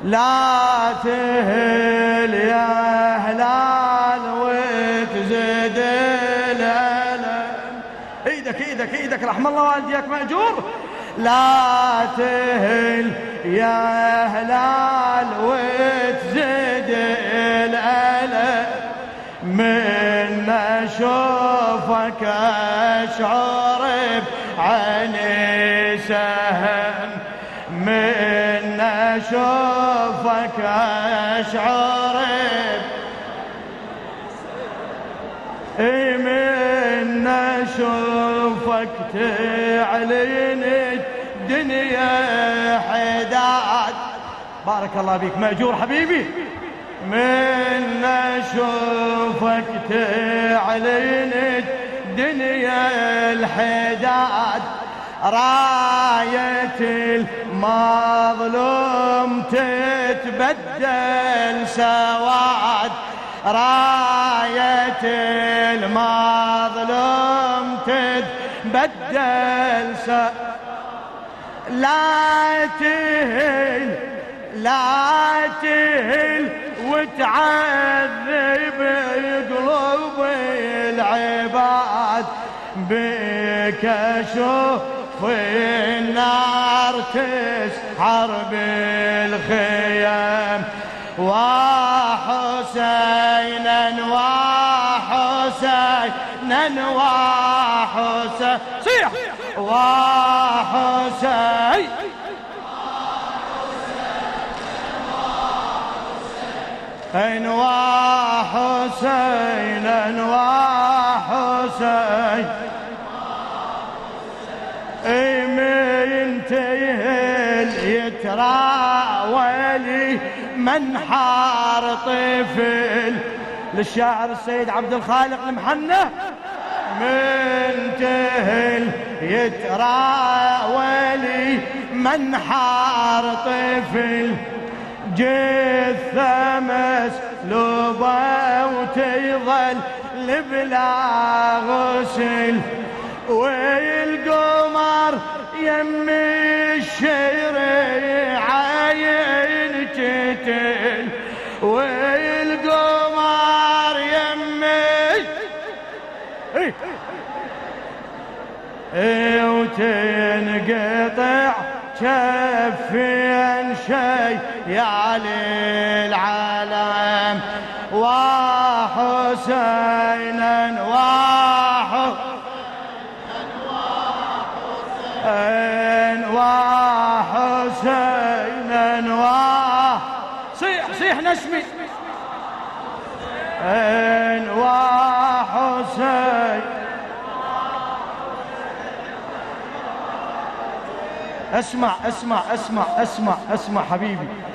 لا تهل يا هلال وتزيد الألم. ايدك رحم الله والديك مأجور. لا تهل يا هلال وتزيد الألم، من أشوفك أشعر بعيني سهم، من أشوفك أشعر من أشوفك تعلن الدنيا حداد. بارك الله بيك مأجور حبيبي. من أشوفك تعلن الدنيا الحداد، راية المظلوم تتبدل سواد، راية المظلوم تتبدل سواد. لا تهل لا تهل وتعذب قلوب العباد، بك اشوف النار تسحر بالخيام، وحسينا وحسينا وحسين صيح وحسين وحسينا وحسين من تهل يتراولي منحار طفل. للشاعر السيد عبد الخالق المحنة. من تهل يتراولي منحار طفل، جثة مسلوبة وتظل بلا غسل، والقمر يم الشريعة ينجتل، والقمر يم وتنقطع كفين شي يعلي العالم، وحسينا وحسينا صيح نشمي وحسين. اسمع حبيبي.